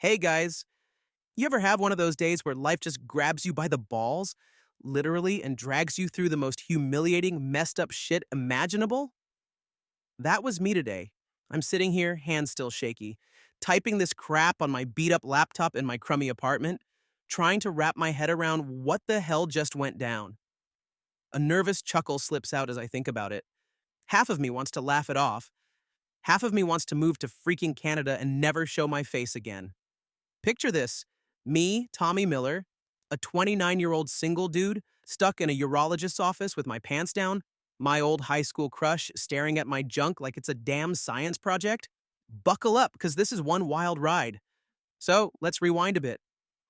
Hey guys, you ever have one of those days where life just grabs you by the balls, literally, and drags you through the most humiliating, messed up shit imaginable? That was me today. I'm sitting here, hands still shaky, typing this crap on my beat up laptop in my crummy apartment, trying to wrap my head around what the hell just went down. A nervous chuckle slips out as I think about it. Half of me wants to laugh it off, half of me wants to move to freaking Canada and never show my face again. Picture this: me, Tommy Miller, a 29-year-old single dude stuck in a urologist's office with my pants down, my old high school crush staring at my junk like it's a damn science project. Buckle up, because this is one wild ride. So let's rewind a bit.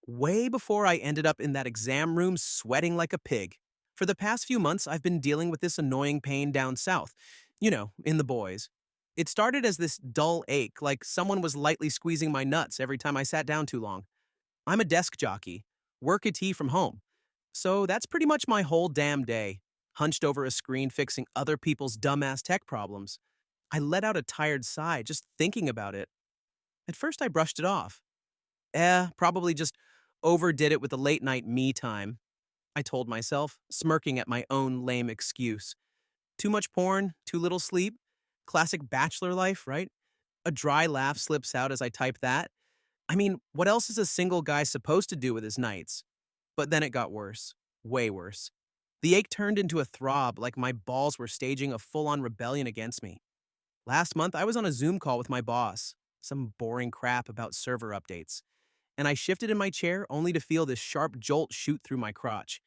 Way before I ended up in that exam room sweating like a pig. For the past few months, I've been dealing with this annoying pain down south, in the boys. It started as this dull ache, like someone was lightly squeezing my nuts every time I sat down too long. I'm a desk jockey, work a tee from home. So that's pretty much my whole damn day, hunched over a screen fixing other people's dumbass tech problems. I let out a tired sigh just thinking about it. At first, I brushed it off. Probably just overdid it with the late night me time, I told myself, smirking at my own lame excuse. Too much porn, too little sleep. Classic bachelor life, right? A dry laugh slips out as I type that. I mean, what else is a single guy supposed to do with his nights? But then it got worse. Way worse. The ache turned into a throb, like my balls were staging a full on rebellion against me. Last month, I was on a Zoom call with my boss, some boring crap about server updates, and I shifted in my chair only to feel this sharp jolt shoot through my crotch.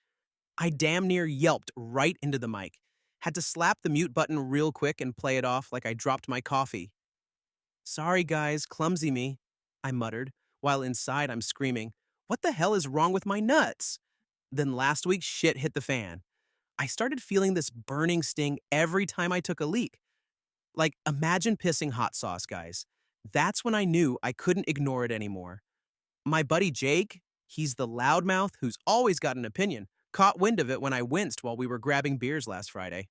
I damn near yelped right into the mic. Had to slap the mute button real quick and play it off like I dropped my coffee. Sorry, guys, clumsy me, I muttered, while inside I'm screaming, what the hell is wrong with my nuts? Then last week, shit hit the fan. I started feeling this burning sting every time I took a leak. Like, imagine pissing hot sauce, guys. That's when I knew I couldn't ignore it anymore. My buddy Jake, he's the loudmouth who's always got an opinion, caught wind of it when I winced while we were grabbing beers last Friday.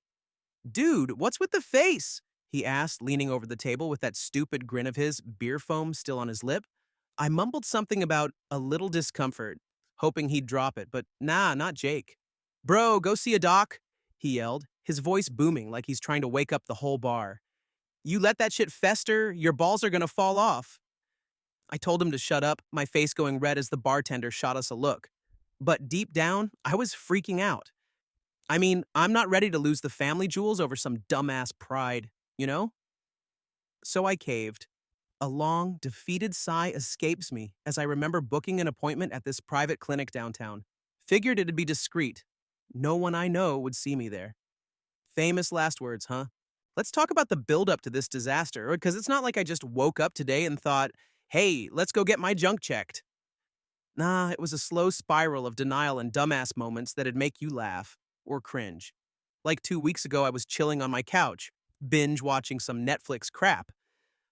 Dude, what's with the face? He asked, leaning over the table with that stupid grin of his, beer foam still on his lip. I mumbled something about a little discomfort, hoping he'd drop it, but nah, not Jake. Bro, go see a doc, he yelled, his voice booming like he's trying to wake up the whole bar. You let that shit fester, your balls are gonna fall off. I told him to shut up, my face going red as the bartender shot us a look. But deep down, I was freaking out. I mean, I'm not ready to lose the family jewels over some dumbass pride, you know? So I caved. A long, defeated sigh escapes me as I remember booking an appointment at this private clinic downtown. Figured it'd be discreet. No one I know would see me there. Famous last words, huh? Let's talk about the buildup to this disaster, because it's not like I just woke up today and thought, hey, let's go get my junk checked. Nah, it was a slow spiral of denial and dumbass moments that'd make you laugh or cringe. Like 2 weeks ago, I was chilling on my couch, binge watching some Netflix crap.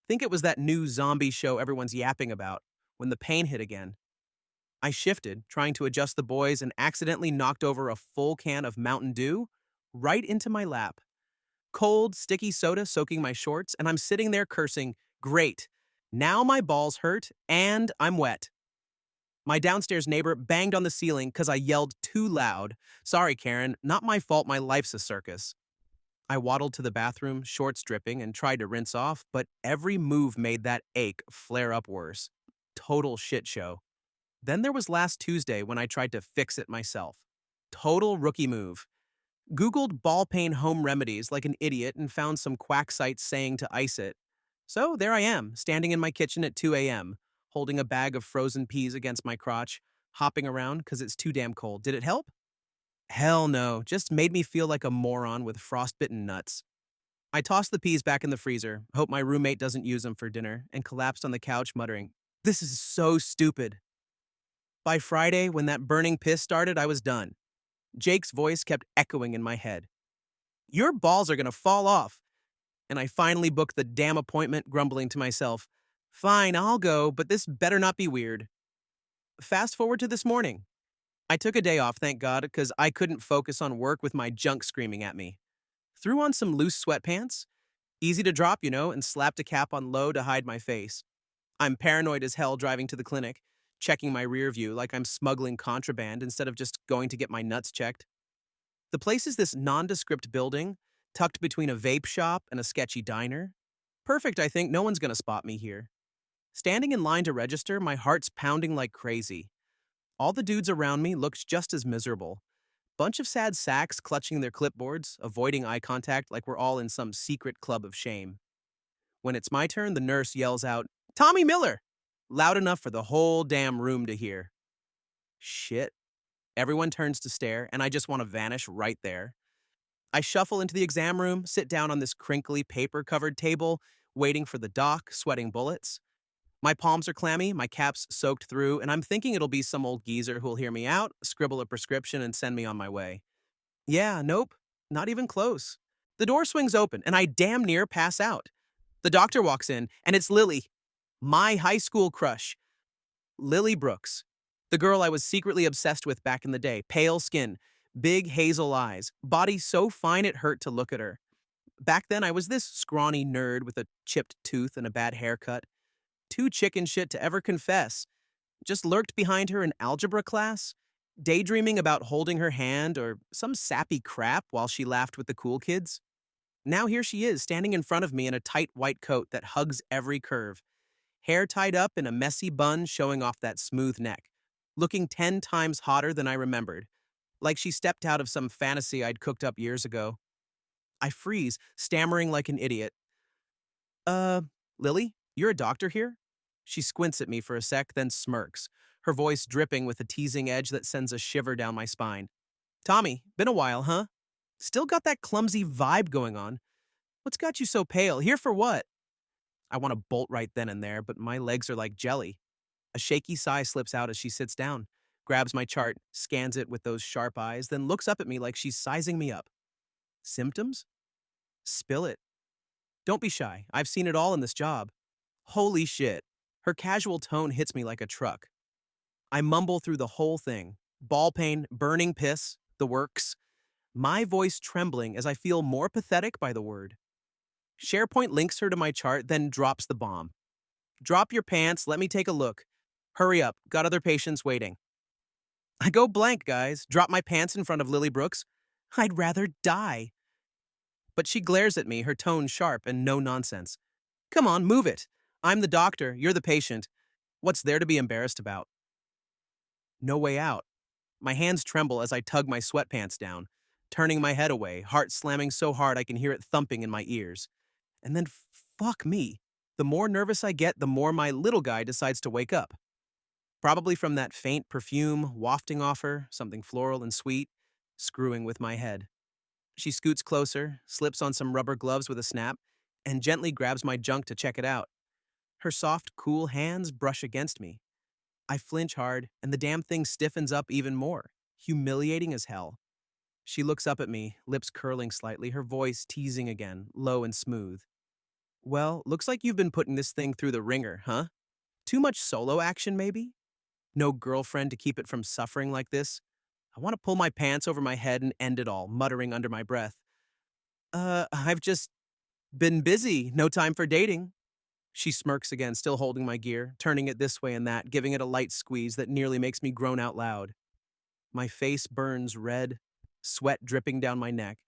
Think it was that new zombie show everyone's yapping about, when the pain hit again. I shifted, trying to adjust the boys, and accidentally knocked over a full can of Mountain Dew right into my lap. Cold, sticky soda soaking my shorts, and I'm sitting there cursing, great. Now my balls hurt, and I'm wet. My downstairs neighbor banged on the ceiling because I yelled too loud. Sorry, Karen, not my fault, my life's a circus. I waddled to the bathroom, shorts dripping, and tried to rinse off, but every move made that ache flare up worse. Total shit show. Then there was last Tuesday when I tried to fix it myself. Total rookie move. Googled ball pain home remedies like an idiot and found some quack sites saying to ice it. So there I am, standing in my kitchen at 2 a.m., holding a bag of frozen peas against my crotch, hopping around because it's too damn cold. Did it help? Hell no, just made me feel like a moron with frostbitten nuts. I tossed the peas back in the freezer, hope my roommate doesn't use them for dinner, and collapsed on the couch muttering, this is so stupid. By Friday, when that burning piss started, I was done. Jake's voice kept echoing in my head. Your balls are gonna fall off. And I finally booked the damn appointment, grumbling to myself, fine, I'll go, but this better not be weird. Fast forward to this morning. I took a day off, thank God, because I couldn't focus on work with my junk screaming at me. Threw on some loose sweatpants, easy to drop, and slapped a cap on low to hide my face. I'm paranoid as hell driving to the clinic, checking my rear view like I'm smuggling contraband instead of just going to get my nuts checked. The place is this nondescript building, tucked between a vape shop and a sketchy diner. Perfect, I think. No one's gonna spot me here. Standing in line to register, my heart's pounding like crazy. All the dudes around me looked just as miserable. Bunch of sad sacks clutching their clipboards, avoiding eye contact like we're all in some secret club of shame. When it's my turn, the nurse yells out, "Tommy Miller!" Loud enough for the whole damn room to hear. Shit. Everyone turns to stare, and I just want to vanish right there. I shuffle into the exam room, sit down on this crinkly paper-covered table, waiting for the doc, sweating bullets. My palms are clammy, my cap's soaked through, and I'm thinking it'll be some old geezer who'll hear me out, scribble a prescription, and send me on my way. Yeah, nope, not even close. The door swings open, and I damn near pass out. The doctor walks in, and it's Lily, my high school crush. Lily Brooks, the girl I was secretly obsessed with back in the day. Pale skin, big hazel eyes, body so fine it hurt to look at her. Back then, I was this scrawny nerd with a chipped tooth and a bad haircut. Too chicken shit to ever confess. Just lurked behind her in algebra class, daydreaming about holding her hand or some sappy crap while she laughed with the cool kids. Now here she is, standing in front of me in a tight white coat that hugs every curve. Hair tied up in a messy bun showing off that smooth neck. Looking 10 times hotter than I remembered. Like she stepped out of some fantasy I'd cooked up years ago. I freeze, stammering like an idiot. Lily, you're a doctor here? She squints at me for a sec, then smirks, her voice dripping with a teasing edge that sends a shiver down my spine. Tommy, been a while, huh? Still got that clumsy vibe going on. What's got you so pale? Here for what? I want to bolt right then and there, but my legs are like jelly. A shaky sigh slips out as she sits down, grabs my chart, scans it with those sharp eyes, then looks up at me like she's sizing me up. Symptoms? Spill it. Don't be shy. I've seen it all in this job. Holy shit. Her casual tone hits me like a truck. I mumble through the whole thing. Ball pain, burning piss, the works. My voice trembling as I feel more pathetic by the word. SharePoint links her to my chart, then drops the bomb. Drop your pants, let me take a look. Hurry up, got other patients waiting. I go blank, guys. Drop my pants in front of Lily Brooks. I'd rather die. But she glares at me, her tone sharp and no nonsense. Come on, move it. I'm the doctor, you're the patient. What's there to be embarrassed about? No way out. My hands tremble as I tug my sweatpants down, turning my head away, heart slamming so hard I can hear it thumping in my ears. And then, fuck me. The more nervous I get, the more my little guy decides to wake up. Probably from that faint perfume wafting off her, something floral and sweet, screwing with my head. She scoots closer, slips on some rubber gloves with a snap, and gently grabs my junk to check it out. Her soft, cool hands brush against me. I flinch hard, and the damn thing stiffens up even more, humiliating as hell. She looks up at me, lips curling slightly, her voice teasing again, low and smooth. Well, looks like you've been putting this thing through the ringer, huh? Too much solo action, maybe? No girlfriend to keep it from suffering like this? I want to pull my pants over my head and end it all, muttering under my breath. I've just been busy, no time for dating. She smirks again, still holding my gear, turning it this way and that, giving it a light squeeze that nearly makes me groan out loud. My face burns red, sweat dripping down my neck,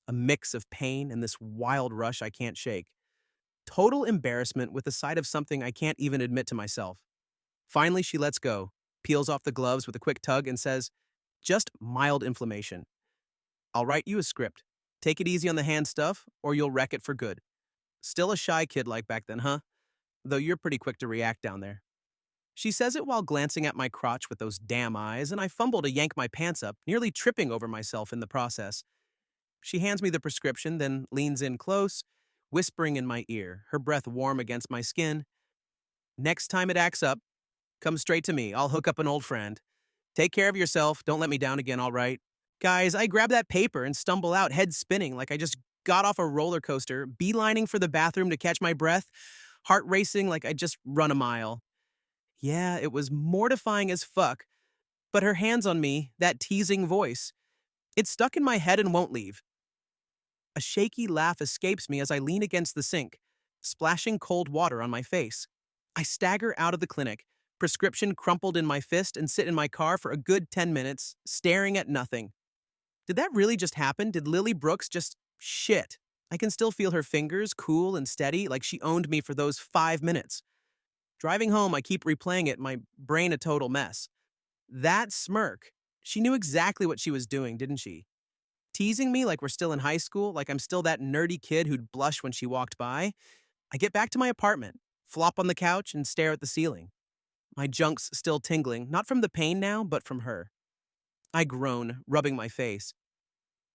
a mix of pain and this wild rush I can't shake. Total embarrassment with the sight of something I can't even admit to myself. Finally, she lets go, peels off the gloves with a quick tug and says, just mild inflammation. I'll write you a script. Take it easy on the hand stuff, or you'll wreck it for good. Still a shy kid like back then, huh? Though you're pretty quick to react down there. She says it while glancing at my crotch with those damn eyes, and I fumble to yank my pants up, nearly tripping over myself in the process. She hands me the prescription, then leans in close, whispering in my ear, her breath warm against my skin. Next time it acts up, come straight to me. I'll hook up an old friend. Take care of yourself. Don't let me down again, all right? Guys, I grab that paper and stumble out, head spinning like I just got off a roller coaster, beelining for the bathroom to catch my breath, heart racing like I just run a mile. Yeah, it was mortifying as fuck, but her hands on me, that teasing voice, it's stuck in my head and won't leave. A shaky laugh escapes me as I lean against the sink, splashing cold water on my face. I stagger out of the clinic, prescription crumpled in my fist, and sit in my car for a good 10 minutes, staring at nothing. Did that really just happen? Did Lily Brooks just shit? I can still feel her fingers, cool and steady, like she owned me for those 5 minutes. Driving home, I keep replaying it, my brain a total mess. That smirk. She knew exactly what she was doing, didn't she? Teasing me like we're still in high school, like I'm still that nerdy kid who'd blush when she walked by. I get back to my apartment, flop on the couch, and stare at the ceiling. My junk's still tingling, not from the pain now, but from her. I groan, rubbing my face.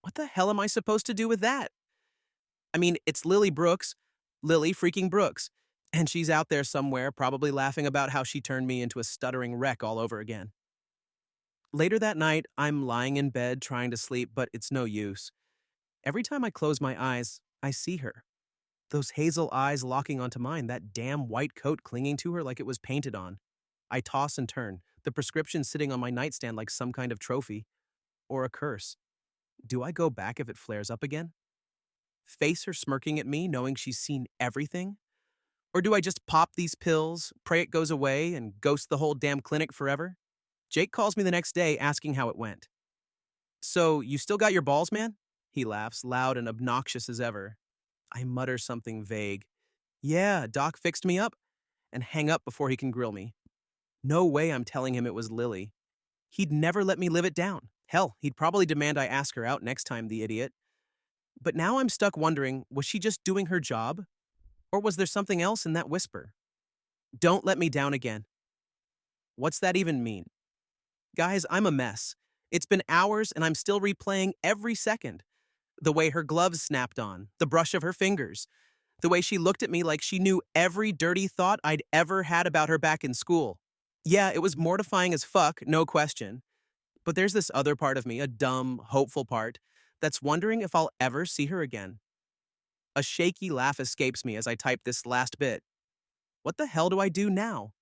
What the hell am I supposed to do with that? I mean, it's Lily Brooks, Lily freaking Brooks, and she's out there somewhere, probably laughing about how she turned me into a stuttering wreck all over again. Later that night, I'm lying in bed trying to sleep, but it's no use. Every time I close my eyes, I see her. Those hazel eyes locking onto mine, that damn white coat clinging to her like it was painted on. I toss and turn, the prescription sitting on my nightstand like some kind of trophy. Or a curse. Do I go back if it flares up again? Face her smirking at me, knowing she's seen everything? Or do I just pop these pills, pray it goes away, and ghost the whole damn clinic forever? Jake calls me the next day asking how it went. So, you still got your balls, man? He laughs, loud and obnoxious as ever. I mutter something vague. Yeah, Doc fixed me up, and hang up before he can grill me. No way I'm telling him it was Lily. He'd never let me live it down. Hell, he'd probably demand I ask her out next time, the idiot. But now I'm stuck wondering, was she just doing her job? Or was there something else in that whisper? Don't let me down again. What's that even mean? Guys, I'm a mess. It's been hours and I'm still replaying every second. The way her gloves snapped on, the brush of her fingers, the way she looked at me like she knew every dirty thought I'd ever had about her back in school. Yeah, it was mortifying as fuck, no question. But there's this other part of me, a dumb, hopeful part, that's wondering if I'll ever see her again. A shaky laugh escapes me as I type this last bit. What the hell do I do now?